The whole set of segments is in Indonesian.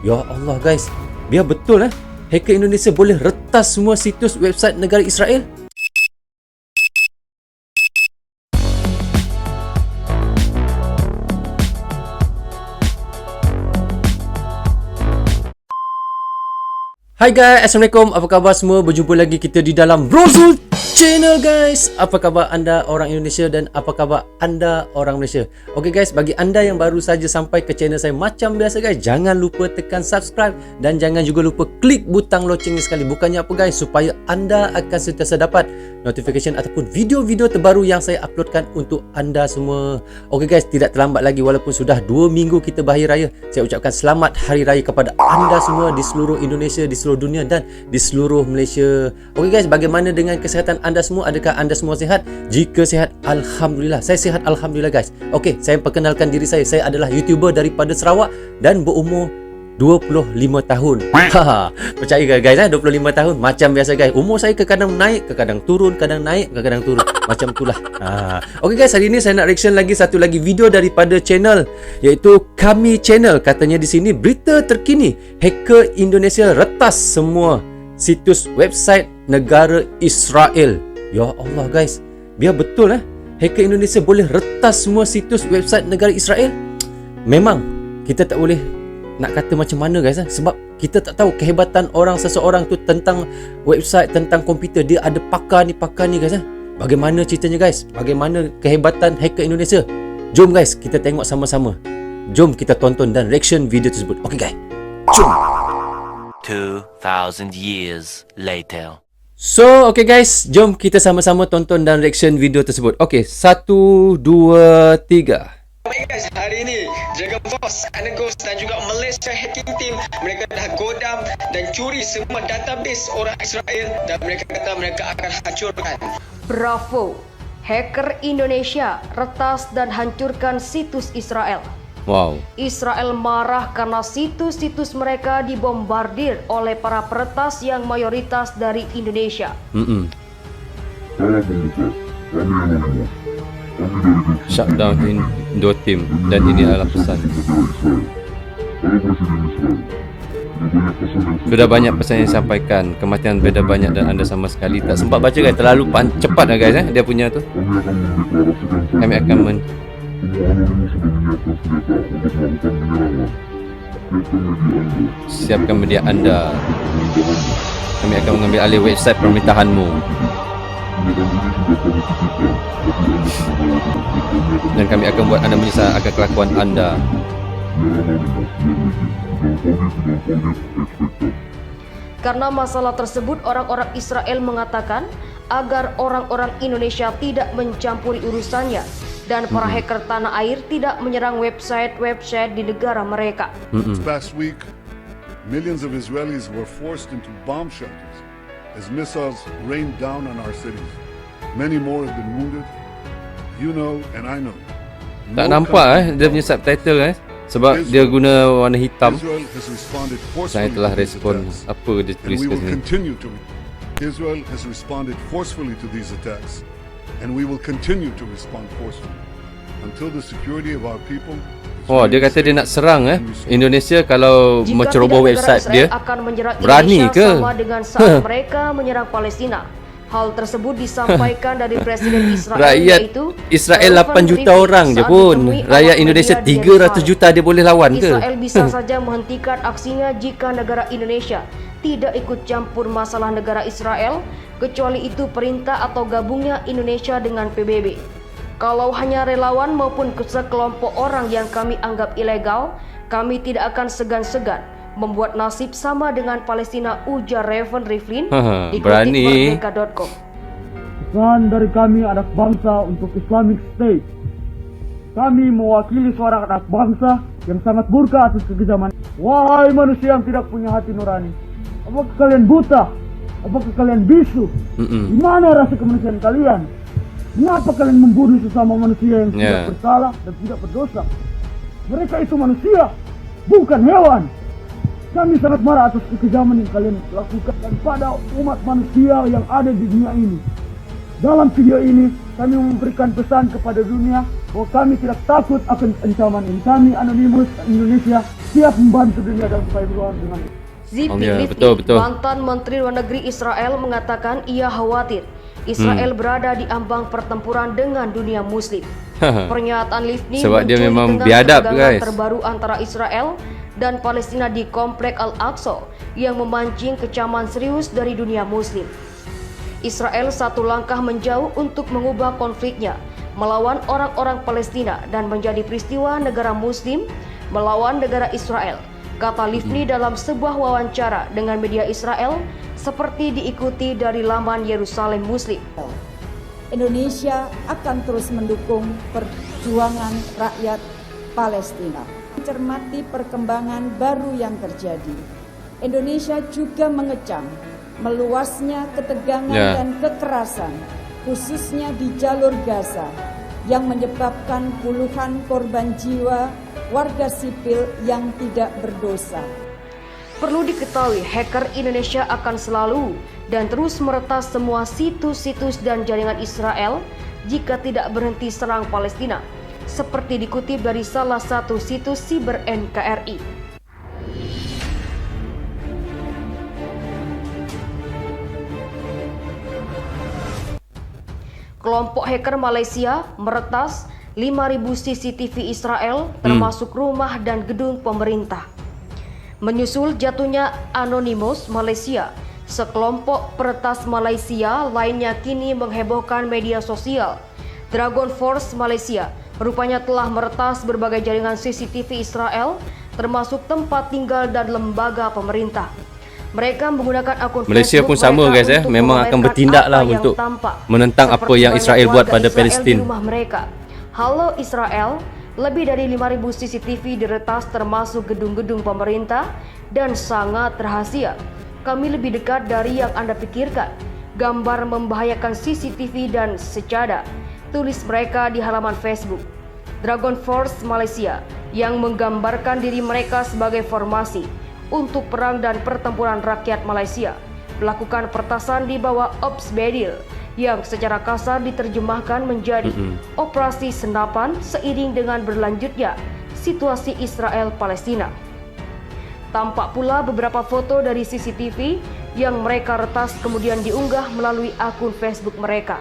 Ya Allah guys, biar betul hacker Indonesia boleh retas semua situs website negara Israel. Hai guys, Assalamualaikum. Apa khabar semua? Berjumpa lagi kita di dalam Brozul Channel guys. Apa khabar anda orang Indonesia dan apa khabar anda orang Malaysia? Okey guys, bagi anda yang baru saja sampai ke channel saya, macam biasa guys, jangan lupa tekan subscribe dan jangan juga lupa klik butang loceng ni sekali. Bukannya apa guys, supaya anda akan sentiasa dapat notification ataupun video-video terbaru yang saya uploadkan untuk anda semua. Okey guys, tidak terlambat lagi walaupun sudah 2 minggu kita berhari raya. Saya ucapkan selamat hari raya kepada anda semua di seluruh Indonesia, di seluruh dunia dan di seluruh Malaysia. Okey guys, bagaimana dengan kesihatan anda semua? Adakah anda semua sihat? Jika sihat, alhamdulillah. Saya sihat alhamdulillah guys. Okey, saya perkenalkan diri saya. Saya adalah YouTuber daripada Sarawak dan berumur 25 tahun. Percaya ke guys 25 tahun macam biasa guys. Umur saya kadang naik, kadang turun, kadang naik, kadang turun. Macam itulah. Okey guys, hari ini saya nak reaction lagi satu lagi video daripada channel iaitu Kami Channel. Katanya di sini berita terkini hacker Indonesia retas semua situs website negara Israel. Ya Allah guys, biar betul hacker Indonesia boleh retas semua situs website negara Israel. Memang kita tak boleh nak kata macam mana guys sebab kita tak tahu kehebatan orang seseorang tu tentang website, tentang komputer. Dia ada pakar ni guys. Bagaimana ceritanya guys? Bagaimana kehebatan hacker Indonesia? Jom guys, kita tengok sama-sama. Jom kita tonton dan reaction video tersebut. Okey guys, jom. 2000 years later. So, okay guys, jom kita sama-sama tonton dan reaction video tersebut. Okay, 1, 2, 3. Baik guys, hari ini Dragon Force, Anagos dan juga Malaysia Hacking Team, mereka dah godam dan curi semua database orang Israel dan mereka kata mereka akan hancurkan. Bravo, hacker Indonesia retas dan hancurkan situs Israel. Wow. Israel marah karena situs-situs mereka dibombardir oleh para peretas yang mayoritas dari Indonesia. Shutdown in 2 tim dan ini adalah pesan. Sudah banyak pesan yang disampaikan. Kematian beda banyak dan anda sama sekali tak sempat baca guys. Terlalu cepat lah guys dia punya tu. Kami akan siapkan media anda. Kami akan mengambil alih website pemerintahanmu dan kami akan buat anda menyesal akan kelakuan anda. Karena masalah tersebut, orang-orang Israel mengatakan agar orang-orang Indonesia tidak mencampuri urusannya dan para hacker tanah air tidak menyerang website-website di negara mereka. This past week, millions of Israelis were forced into bomb shelters as missiles rained down on our cities. Many more have been wounded. You know and I know. Tak nampak dia punya subtitle sebab dia guna warna hitam. Saya telah respon apa dia tulis kat sini. Israel has responded forcefully to these attacks, and we will continue to respond forcefully until the security of our people. Oh, dia kata dia nak serang Indonesia kalau menceroboh website dia. Akan menyerang berani Indonesia ke? Sama dengan saat mereka menyerang Palestina. Hal tersebut disampaikan dari Presiden Israel rakyat yaitu Israel 8 juta orang je pun. Rakyat Indonesia 300 juta dia boleh lawan ke? Israel bisa saja menghentikan aksinya jika negara Indonesia tidak ikut campur masalah negara Israel, kecuali itu perintah atau gabungnya Indonesia dengan PBB. Kalau hanya relawan maupun sekelompok orang yang kami anggap ilegal, kami tidak akan segan-segan membuat nasib sama dengan Palestina, ujar Revan Rivlin dikutip Merdeka.com. Pesan dari kami anak bangsa untuk Islamic State. Kami mewakili suara anak bangsa yang sangat murka atas kekejaman. Wahai manusia yang tidak punya hati nurani, apakah kalian buta? Apakah kalian bisu? Di mana rasa kemanusiaan kalian? Mengapa kalian membunuh sesama manusia yang tidak bersalah dan tidak berdosa? Mereka itu manusia, bukan hewan. Kami sangat marah atas kekejaman yang kalian lakukan pada umat manusia yang ada di dunia ini. Dalam video ini, kami memberikan pesan kepada dunia bahwa kami tidak takut akan ancaman ini. Kami Anonymous Indonesia siap membantu dunia dalam upaya berlawan dengan ini. Zippi ya, Livni, betul. mantan Menteri Luar Negeri Israel, mengatakan ia khawatir Israel berada di ambang pertempuran dengan dunia Muslim. Pernyataan Livni Sebab dia muncul memang di tengah biadab, ketegangan guys. terbaru antara Israel dan Palestina di Komplek Al-Aqsa yang memancing kecaman serius dari dunia Muslim. Israel satu langkah menjauh untuk mengubah konfliknya melawan orang-orang Palestina dan menjadi peristiwa negara Muslim melawan negara Israel, kata Livni dalam sebuah wawancara dengan media Israel seperti diikuti dari laman Yerusalem Muslim. Indonesia akan terus mendukung perjuangan rakyat Palestina. Mencermati perkembangan baru yang terjadi, Indonesia juga mengecam meluasnya ketegangan dan kekerasan, khususnya di jalur Gaza, yang menyebabkan puluhan korban jiwa warga sipil yang tidak berdosa. Perlu diketahui, hacker Indonesia akan selalu dan terus meretas semua situs-situs dan jaringan Israel jika tidak berhenti serang Palestina, seperti dikutip dari salah satu situs siber NKRI. Kelompok hacker Malaysia meretas 5.000 CCTV Israel termasuk rumah dan gedung pemerintah. Menyusul jatuhnya Anonymous Malaysia, sekelompok peretas Malaysia lainnya kini menghebohkan media sosial. Dragon Force Malaysia rupanya telah meretas berbagai jaringan CCTV Israel termasuk tempat tinggal dan lembaga pemerintah. Mereka menggunakan akun Malaysia Facebook pun sama mereka guys ya, untuk memang akan memamerkan bertindak lah apa yang untuk tampak, menentang apa seperti yang banyak Israel buat warga pada Israel Palestin. di rumah mereka. Halo Israel, lebih dari 5.000 CCTV diretas termasuk gedung-gedung pemerintah dan sangat rahasia. Kami lebih dekat dari yang Anda pikirkan. Gambar membahayakan CCTV dan sejadah, tulis mereka di halaman Facebook. Dragon Force Malaysia yang menggambarkan diri mereka sebagai formasi untuk perang dan pertempuran rakyat Malaysia melakukan pertasan di bawah Ops Bedil yang secara kasar diterjemahkan menjadi operasi senapan seiring dengan berlanjutnya situasi Israel-Palestina. Tampak pula beberapa foto dari CCTV yang mereka retas kemudian diunggah melalui akun Facebook mereka.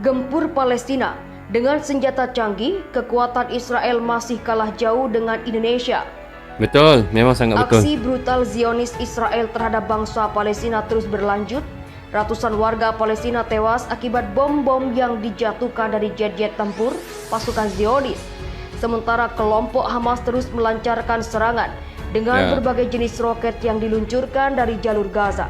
Gempur Palestina dengan senjata canggih, kekuatan Israel masih kalah jauh dengan Indonesia. Betul, memang sangat betul. Aksi brutal Zionis Israel terhadap bangsa Palestina terus berlanjut. Ratusan warga Palestina tewas akibat bom-bom yang dijatuhkan dari jet-jet tempur pasukan Zionis. Sementara kelompok Hamas terus melancarkan serangan dengan berbagai jenis roket yang diluncurkan dari jalur Gaza.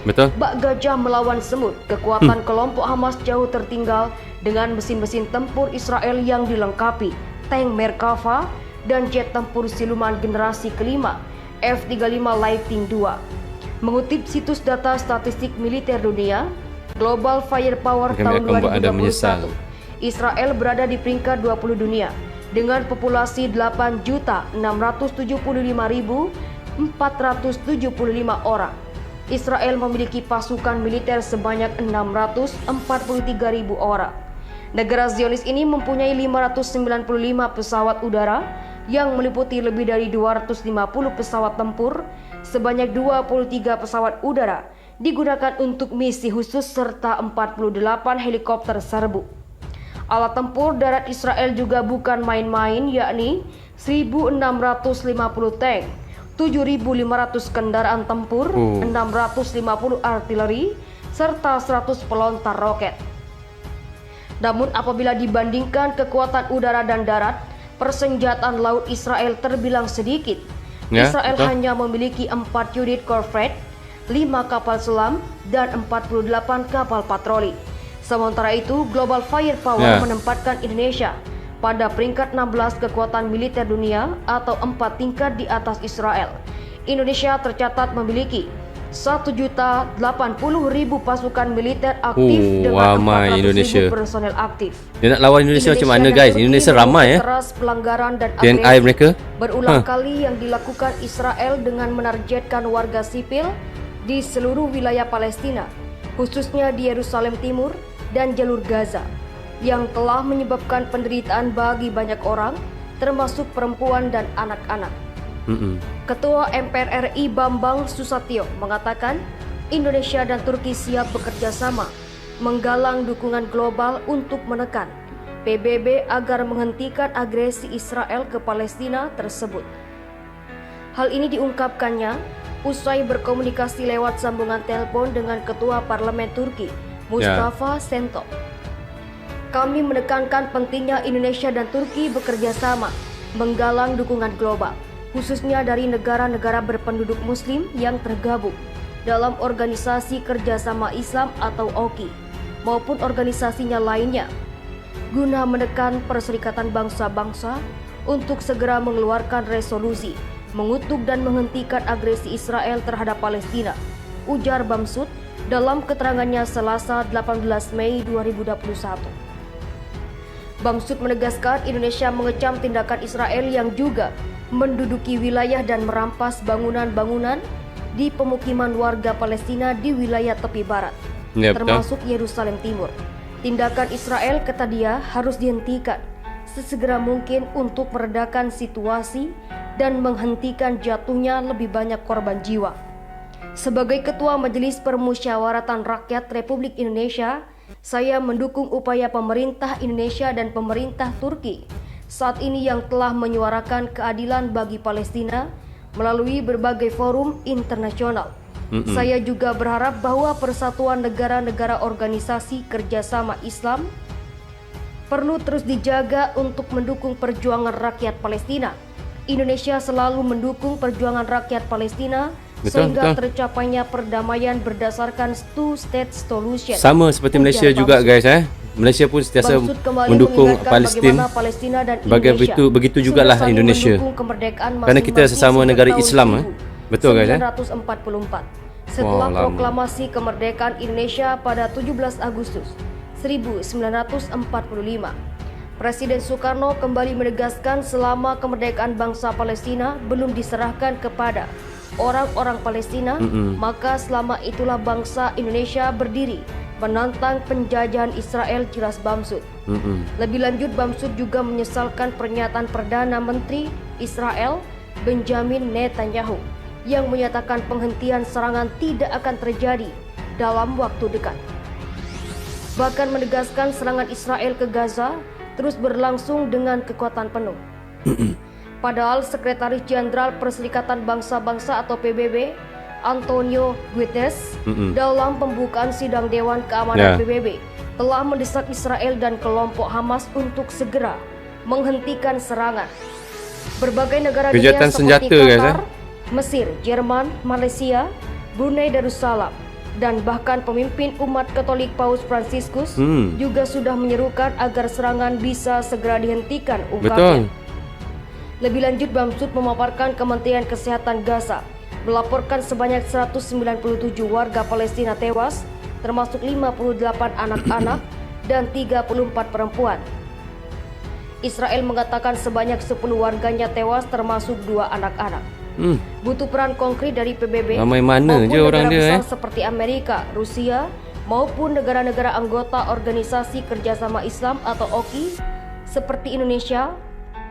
Betul. Bak gajah melawan semut, kekuatan kelompok Hamas jauh tertinggal dengan mesin-mesin tempur Israel yang dilengkapi tank Merkava dan jet tempur siluman generasi kelima F-35 Lightning II. Mengutip situs data statistik militer dunia, Global Firepower tahun 2021, Israel berada di peringkat 20 dunia dengan populasi 8.675.475 orang. Israel memiliki pasukan militer sebanyak 643.000 orang. Negara Zionis ini mempunyai 595 pesawat udara yang meliputi lebih dari 250 pesawat tempur, sebanyak 23 pesawat udara digunakan untuk misi khusus serta 48 helikopter serbu. Alat tempur darat Israel juga bukan main-main, yakni 1.650 tank, 7.500 kendaraan tempur, 650 artileri, serta 100 pelontar roket. Namun apabila dibandingkan kekuatan udara dan darat, persenjataan laut Israel terbilang sedikit. Israel hanya memiliki 4 unit korvet, 5 kapal selam, dan 48 kapal patroli. Sementara itu, Global Firepower menempatkan Indonesia pada peringkat 16 kekuatan militer dunia atau 4 tingkat di atas Israel. Indonesia tercatat memiliki 1.080.000 pasukan militer aktif dengan 400.000 personel aktif. Dia nak lawan Indonesia macam mana guys? Indonesia ramai ya. Keras pelanggaran dan TNI agresi mereka berulang kali yang dilakukan Israel dengan menargetkan warga sipil di seluruh wilayah Palestina, khususnya di Yerusalem Timur dan jalur Gaza. yang telah menyebabkan penderitaan bagi banyak orang, termasuk perempuan dan anak-anak. Ketua MPR RI Bambang Susatyo mengatakan Indonesia dan Turki siap bekerja sama menggalang dukungan global untuk menekan PBB agar menghentikan agresi Israel ke Palestina tersebut. Hal ini diungkapkannya usai berkomunikasi lewat sambungan telepon dengan Ketua Parlemen Turki, Mustafa Sentop. Kami menekankan pentingnya Indonesia dan Turki bekerja sama menggalang dukungan global, khususnya dari negara-negara berpenduduk Muslim yang tergabung dalam Organisasi Kerjasama Islam atau OKI maupun organisasinya lainnya, guna menekan Perserikatan Bangsa-Bangsa untuk segera mengeluarkan resolusi mengutuk dan menghentikan agresi Israel terhadap Palestina, ujar Bamsud dalam keterangannya Selasa 18 Mei 2021. Bamsud menegaskan Indonesia mengecam tindakan Israel yang juga menduduki wilayah dan merampas bangunan-bangunan di pemukiman warga Palestina di wilayah tepi barat, termasuk Yerusalem Timur. Tindakan Israel, kata dia, harus dihentikan sesegera mungkin untuk meredakan situasi dan menghentikan jatuhnya lebih banyak korban jiwa. Sebagai Ketua Majelis Permusyawaratan Rakyat Republik Indonesia, saya mendukung upaya pemerintah Indonesia dan pemerintah Turki saat ini yang telah menyuarakan keadilan bagi Palestina melalui berbagai forum internasional. Saya juga berharap bahwa persatuan negara-negara organisasi kerjasama Islam perlu terus dijaga untuk mendukung perjuangan rakyat Palestina. Indonesia selalu mendukung perjuangan rakyat Palestina sehingga tercapainya perdamaian berdasarkan two-state solution. Sama seperti Malaysia juga guys Malaysia pun sentiasa mendukung Palestin. Begitu jugalah Indonesia. Kerana kita sesama negara Islam betul guys 1944. Setelah proklamasi kemerdekaan Indonesia pada 17 Agustus 1945, Presiden Soekarno kembali menegaskan selama kemerdekaan bangsa Palestina belum diserahkan kepada orang-orang Palestina, maka selama itulah bangsa Indonesia berdiri menantang penjajahan Israel, jelas Bamsud. Lebih lanjut, Bamsud juga menyesalkan pernyataan Perdana Menteri Israel Benjamin Netanyahu yang menyatakan penghentian serangan tidak akan terjadi dalam waktu dekat. Bahkan menegaskan serangan Israel ke Gaza terus berlangsung dengan kekuatan penuh. Padahal Sekretaris Jenderal Perserikatan Bangsa-Bangsa atau PBB Antonio Guterres dalam pembukaan sidang Dewan Keamanan PBB telah mendesak Israel dan kelompok Hamas untuk segera menghentikan serangan. Berbagai negara dunia seperti Qatar, Mesir, Jerman, Malaysia, Brunei Darussalam, dan bahkan pemimpin umat Katolik Paus Fransiskus juga sudah menyerukan agar serangan bisa segera dihentikan, ungkapnya. Lebih lanjut, Bamsud memaparkan Kementerian Kesehatan Gaza melaporkan sebanyak 197 warga Palestina tewas, termasuk 58 anak-anak dan 34 perempuan. Israel mengatakan sebanyak 10 warganya tewas, termasuk 2 anak-anak. Butuh peran konkret dari PBB maupun negara besar seperti Amerika, Rusia, maupun negara-negara anggota Organisasi Kerjasama Islam atau OKI seperti Indonesia,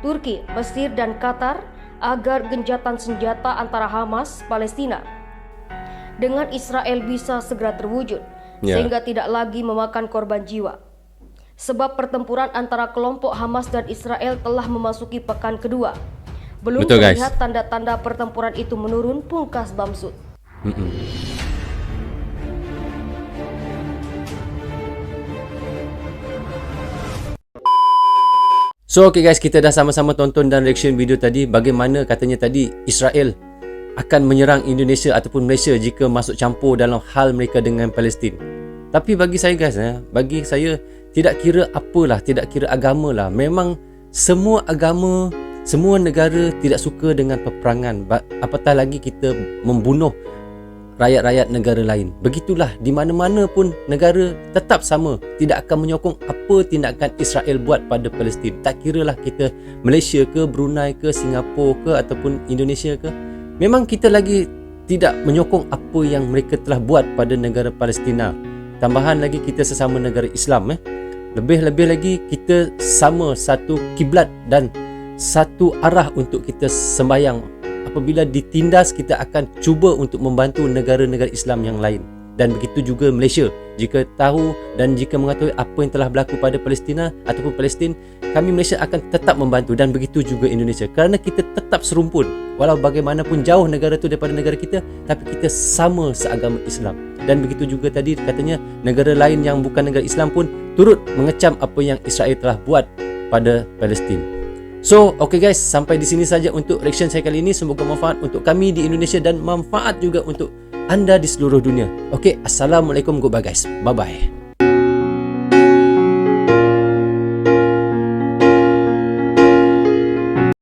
Turki, Mesir, dan Qatar agar gencatan senjata antara Hamas, Palestina dengan Israel bisa segera terwujud sehingga tidak lagi memakan korban jiwa. Sebab pertempuran antara kelompok Hamas dan Israel telah memasuki pekan kedua. Belum terlihat tanda-tanda pertempuran itu menurun, pungkas Bamsud. So okay guys, kita dah sama-sama tonton dan reaction video tadi bagaimana katanya tadi Israel akan menyerang Indonesia ataupun Malaysia jika masuk campur dalam hal mereka dengan Palestin. Tapi bagi saya guys, bagi saya tidak kira apalah, tidak kira agama lah, memang semua agama, semua negara tidak suka dengan peperangan, apatah lagi kita membunuh rakyat-rakyat negara lain. Begitulah, di mana-mana pun negara tetap sama, tidak akan menyokong apa tindakan Israel buat pada Palestin. Tak kiralah kita Malaysia ke, Brunei ke, Singapura ke ataupun Indonesia ke, memang kita lagi tidak menyokong apa yang mereka telah buat pada negara Palestina. Tambahan lagi kita sesama negara Islam Lebih-lebih lagi kita sama satu kiblat dan satu arah untuk kita sembahyang. Apabila ditindas, kita akan cuba untuk membantu negara-negara Islam yang lain. Dan begitu juga Malaysia. Jika tahu dan jika mengetahui apa yang telah berlaku pada Palestina ataupun Palestin, kami Malaysia akan tetap membantu, dan begitu juga Indonesia. Kerana kita tetap serumpun. Walau bagaimanapun jauh negara itu daripada negara kita, tapi kita sama seagama Islam. Dan begitu juga tadi katanya negara lain yang bukan negara Islam pun turut mengecam apa yang Israel telah buat pada Palestin. So, okay guys, sampai di sini saja untuk reaction saya kali ini. Semoga manfaat untuk kami di Indonesia dan manfaat juga untuk anda di seluruh dunia. Okay, Assalamualaikum, goodbye guys. Bye-bye.